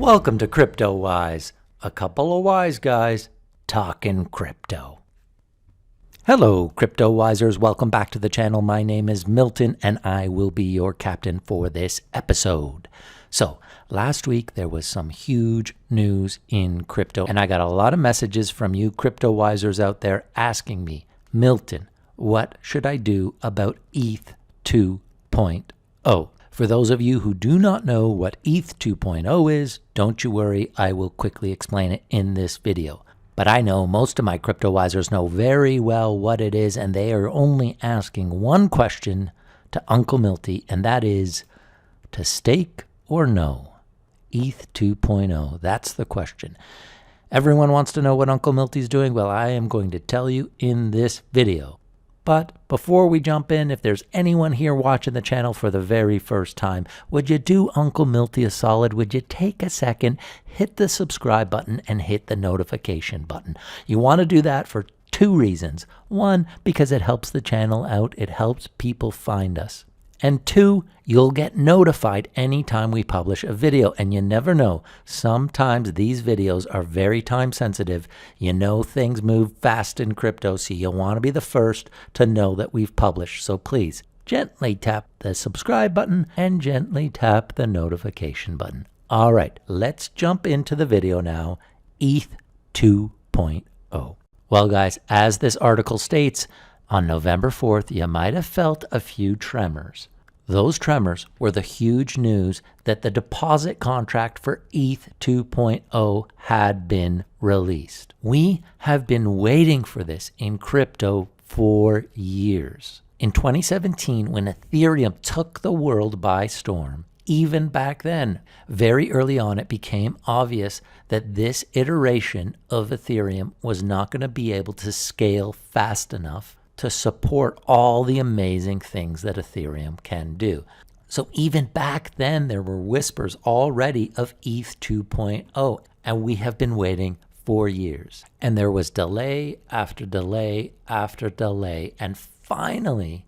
Welcome to CryptoWise, a couple of wise guys talking crypto. Hello, CryptoWisers. Welcome back to the channel. My name is Milton, and I will be your captain for this episode. So, last week there was some huge news in crypto, and I got a lot of messages from you CryptoWisers out there asking me, Milton, what should I do about ETH 2.0? For those of you who do not know what ETH 2.0 is, don't you worry, I will quickly explain it in this video. But I know most of my CryptoWisers know very well what it is, and they are only asking one question to Uncle Milty, and that is, to stake or no? ETH 2.0, that's the question. Everyone wants to know what Uncle Milty's doing. Well, I am going to tell you in this video. But before we jump in, if there's anyone here watching the channel for the very first time, would you do Uncle Milty a solid? Would you take a second, hit the subscribe button, and hit the notification button? You want to do that for two reasons. One, because it helps the channel out. It helps people find us. And two, you'll get notified anytime we publish a video. And you never know, sometimes these videos are very time sensitive. You know things move fast in crypto, so you'll want to be the first to know that we've published. So please, gently tap the subscribe button and gently tap the notification button. All right, let's jump into the video now. ETH 2.0. Well, guys, as this article states, on November 4th, you might have felt a few tremors. Those tremors were the huge news that the deposit contract for ETH 2.0 had been released. We have been waiting for this in crypto for years. In 2017, when Ethereum took the world by storm, even back then, very early on, it became obvious that this iteration of Ethereum was not going to be able to scale fast enough to support all the amazing things that Ethereum can do. So even back then, there were whispers already of ETH 2.0, and we have been waiting for years. And there was delay after delay after delay, and finally,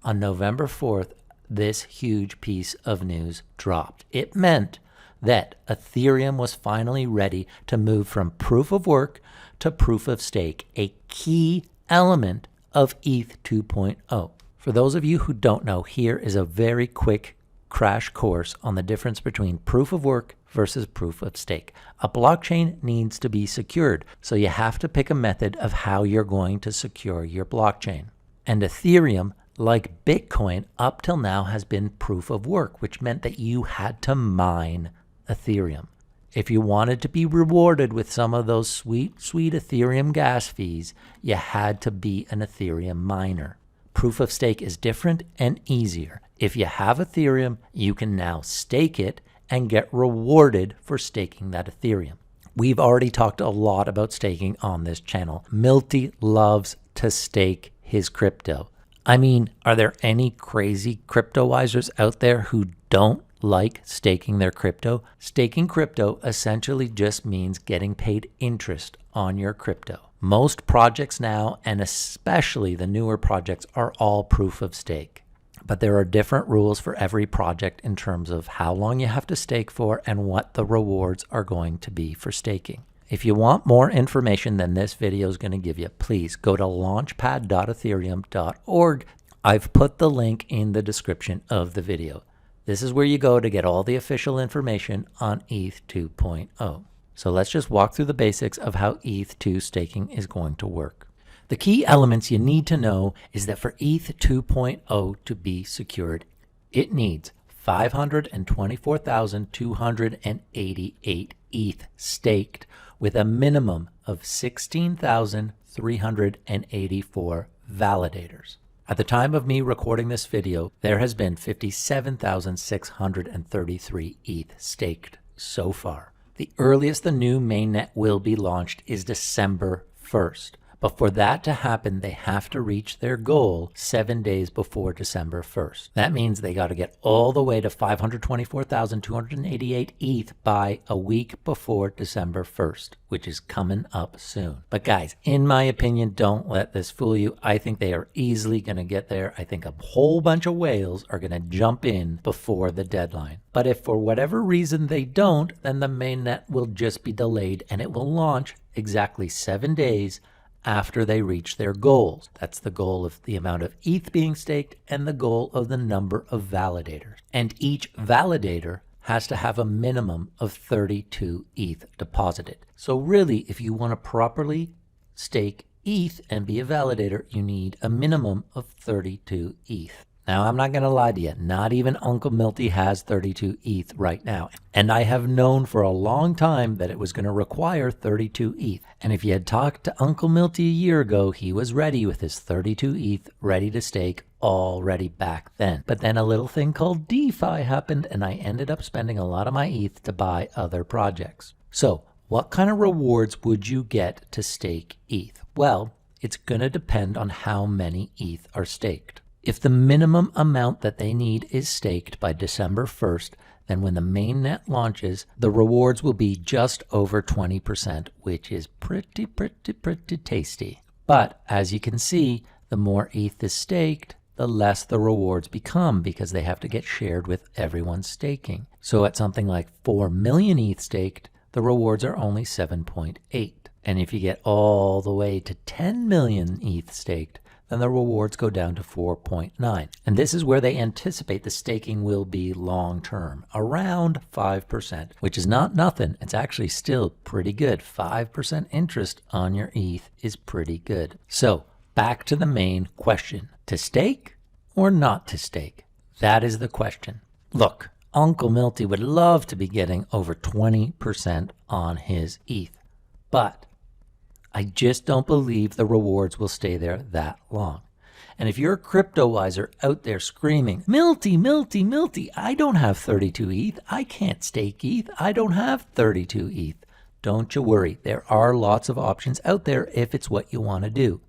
on November 4th, this huge piece of news dropped. It meant that Ethereum was finally ready to move from proof of work to proof of stake, a key element of ETH 2.0. For those of you who don't know, here is a very quick crash course on the difference between proof of work versus proof of stake. A blockchain needs to be secured, so you have to pick a method of how you're going to secure your blockchain. And Ethereum, like Bitcoin, up till now has been proof of work, which meant that you had to mine Ethereum. If you wanted to be rewarded with some of those sweet, sweet Ethereum gas fees, you had to be an Ethereum miner. Proof of stake is different and easier. If you have Ethereum, you can now stake it and get rewarded for staking that Ethereum. We've already talked a lot about staking on this channel. Milty loves to stake his crypto. I mean, are there any crazy CryptoWisers out there who don't like staking their crypto? Staking crypto essentially just means getting paid interest on your crypto. Most projects now, and especially the newer projects, are all proof of stake. But there are different rules for every project in terms of how long you have to stake for and what the rewards are going to be for staking. If you want more information than this video is going to give you, please go to launchpad.ethereum.org. I've put the link in the description of the video. This is where you go to get all the official information on ETH 2.0. So let's just walk through the basics of how ETH 2 staking is going to work. The key elements you need to know is that for ETH 2.0 to be secured, it needs 524,288 ETH staked with a minimum of 16,384 validators. At the time of me recording this video, there has been 57,633 ETH staked so far. The earliest the new mainnet will be launched is December 1st. But for that to happen, they have to reach their goal 7 days before December 1st. That means they got to get all the way to 524,288 ETH by a week before December 1st, which is coming up soon. But guys, in my opinion, don't let this fool you. I think they are easily going to get there. I think a whole bunch of whales are going to jump in before the deadline. But if for whatever reason they don't, then the mainnet will just be delayed and it will launch exactly 7 days after they reach their goals. That's the goal of the amount of ETH being staked and the goal of the number of validators. And each validator has to have a minimum of 32 ETH deposited. So really, if you want to properly stake ETH and be a validator, you need a minimum of 32 ETH. Now, I'm not going to lie to you. Not even Uncle Milty has 32 ETH right now. And I have known for a long time that it was going to require 32 ETH. And if you had talked to Uncle Milty a year ago, he was ready with his 32 ETH, ready to stake already back then. But then a little thing called DeFi happened, and I ended up spending a lot of my ETH to buy other projects. So, what kind of rewards would you get to stake ETH? Well, it's going to depend on how many ETH are staked. If the minimum amount that they need is staked by December 1st, then when the mainnet launches, the rewards will be just over 20%, which is pretty tasty. But as you can see, the more ETH is staked, the less the rewards become because they have to get shared with everyone staking. So at something like 4 million ETH staked, the rewards are only 7.8. And if you get all the way to 10 million ETH staked, then the rewards go down to 4.9. And this is where they anticipate the staking will be long term, around 5%, which is not nothing. It's actually still pretty good. 5% interest on your ETH is pretty good. So back to the main question. To stake or not to stake? That is the question. Look, Uncle Milty would love to be getting over 20% on his ETH, but I just don't believe the rewards will stay there that long. And if you're a CryptoWiser out there screaming, Milty, Milty, Milty, I don't have 32 ETH. I can't stake ETH. I don't have 32 ETH. Don't you worry. There are lots of options out there if it's what you want to do.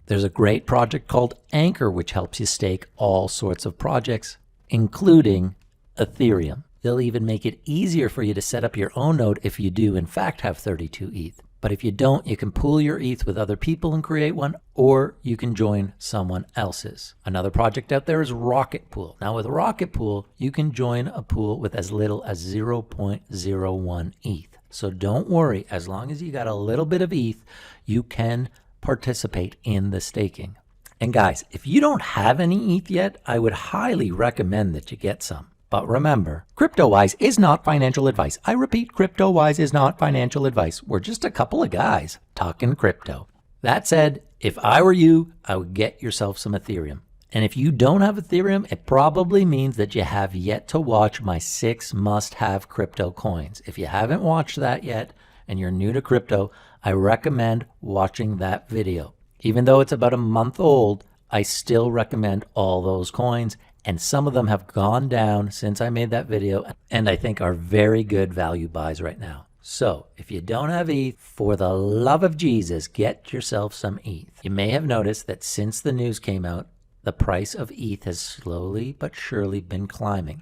There's a great project called Anchor, which helps you stake all sorts of projects, including Ethereum. They'll even make it easier for you to set up your own node if you do in fact have 32 ETH. But if you don't, you can pool your ETH with other people and create one, or you can join someone else's. Another project out there is Rocket Pool. Now with Rocket Pool, you can join a pool with as little as 0.01 ETH. So don't worry, as long as you got a little bit of ETH, you can participate in the staking. And guys, if you don't have any ETH yet, I would highly recommend that you get some. But remember, CryptoWise is not financial advice. I repeat, CryptoWise is not financial advice. We're just a couple of guys talking crypto. That said, if I were you, I would get yourself some Ethereum. And if you don't have Ethereum, it probably means that you have yet to watch my 6 must-have crypto coins. If you haven't watched that yet and you're new to crypto, I recommend watching that video. Even though it's about a month old, I still recommend all those coins. And some of them have gone down since I made that video, and I think are very good value buys right now. So if you don't have ETH, for the love of Jesus, get yourself some ETH. You may have noticed that since the news came out, the price of ETH has slowly but surely been climbing.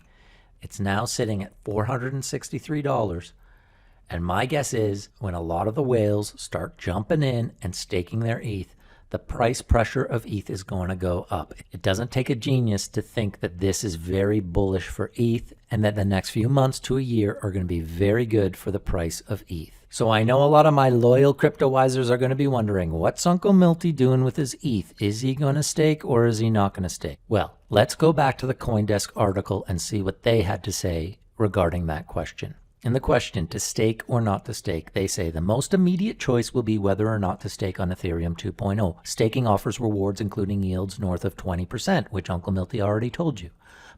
It's now sitting at $463. And my guess is when a lot of the whales start jumping in and staking their ETH, the price pressure of ETH is going to go up. It doesn't take a genius to think that this is very bullish for ETH and that the next few months to a year are going to be very good for the price of ETH. So I know a lot of my loyal CryptoWisers are going to be wondering, what's Uncle Milty doing with his ETH? Is he going to stake or is he not going to stake? Well, let's go back to the CoinDesk article and see what they had to say regarding that question. In the question, to stake or not to stake, they say the most immediate choice will be whether or not to stake on Ethereum 2.0. Staking offers rewards including yields north of 20%, which Uncle Milty already told you.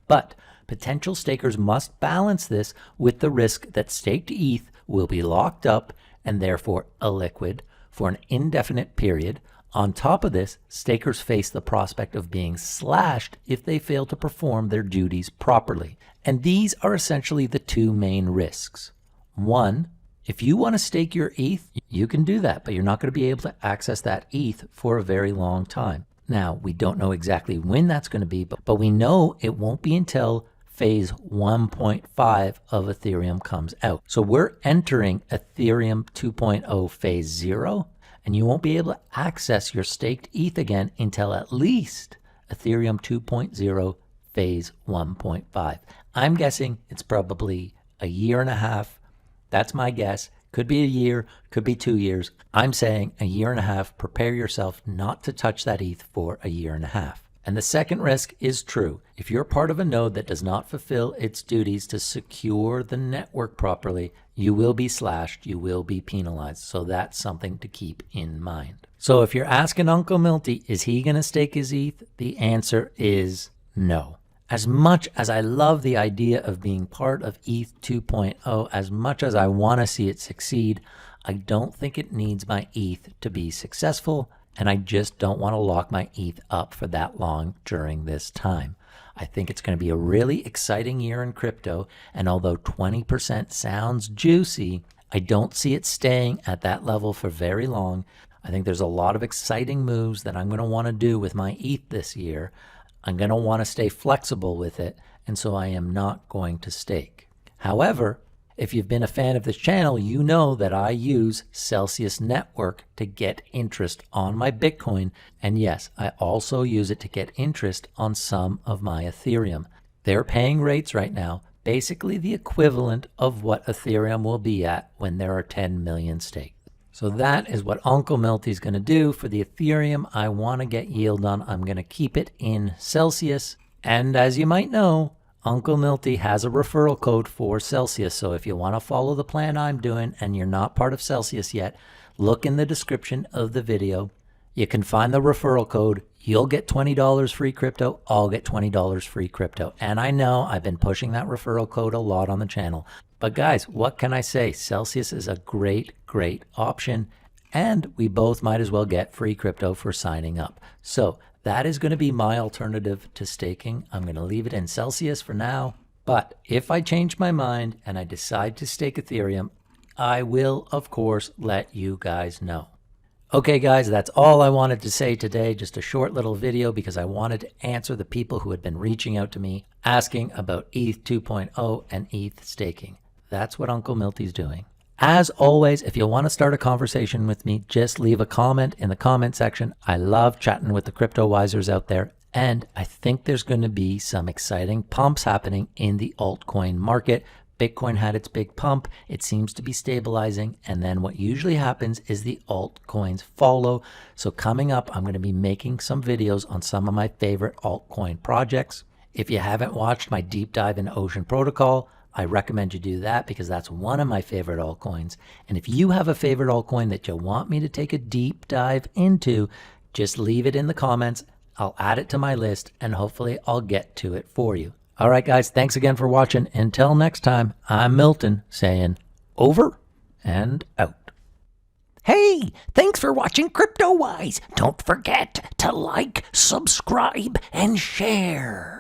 But potential stakers must balance this with the risk that staked ETH will be locked up and therefore illiquid for an indefinite period. On top of this, stakers face the prospect of being slashed if they fail to perform their duties properly. And these are essentially the two main risks. One, If you want to stake your ETH, you can do that, but you're not going to be able to access that ETH for a very long time. Now, we don't know exactly when that's going to be, but we know it won't be until phase 1.5 of Ethereum comes out. So we're entering Ethereum 2.0 phase 0, and you won't be able to access your staked ETH again until at least Ethereum 2.0 phase 1.5. I'm guessing it's probably a year and a half. That's my guess. Could be a year, could be 2 years. I'm saying a year and a half. Prepare yourself not to touch that ETH for a year and a half. And the second risk is true. If you're part of a node that does not fulfill its duties to secure the network properly, you will be slashed, you will be penalized. So that's something to keep in mind. So if you're asking Uncle Milty, is he going to stake his ETH? The answer is no. As much as I love the idea of being part of ETH 2.0, as much as I want to see it succeed, I don't think it needs my ETH to be successful, and I just don't want to lock my ETH up for that long during this time. I think it's going to be a really exciting year in crypto, and although 20% sounds juicy, I don't see it staying at that level for very long. I think there's a lot of exciting moves that I'm going to want to do with my ETH this year. I'm going to want to stay flexible with it, and so I am not going to stake. However, if you've been a fan of this channel, you know that I use Celsius Network to get interest on my Bitcoin, and yes, I also use it to get interest on some of my Ethereum. They're paying rates right now, basically the equivalent of what Ethereum will be at when there are 10 million staked. So that is what Uncle Milty's going to do for the Ethereum I want to get yield on. I'm going to keep it in Celsius. And as you might know, Uncle Milty has a referral code for Celsius. So if you want to follow the plan I'm doing and you're not part of Celsius yet, look in the description of the video. You can find the referral code. You'll get $20 free crypto. I'll get $20 free crypto. And I know I've been pushing that referral code a lot on the channel. But guys, what can I say? Celsius is a great, great option. And we both might as well get free crypto for signing up. So that is going to be my alternative to staking. I'm going to leave it in Celsius for now. But if I change my mind and I decide to stake Ethereum, I will, of course, let you guys know. Okay, guys, that's all I wanted to say today. Just a short little video because I wanted to answer the people who had been reaching out to me asking about ETH 2.0 and ETH staking. That's what Uncle Milty's doing. As always, if you want to start a conversation with me, just leave a comment in the comment section. I love chatting with the CryptoWisers out there, and I think there's going to be some exciting pumps happening in the altcoin market. Bitcoin had its big pump. It seems to be stabilizing. And then what usually happens is the altcoins follow. So coming up, I'm going to be making some videos on some of my favorite altcoin projects. If you haven't watched my deep dive in Ocean Protocol, I recommend you do that because that's one of my favorite altcoins. And if you have a favorite altcoin that you want me to take a deep dive into, just leave it in the comments. I'll add it to my list and hopefully I'll get to it for you. All right, guys, thanks again for watching. Until next time, I'm Milton saying over and out. Hey, thanks for watching CryptoWise. Don't forget to like, subscribe, and share.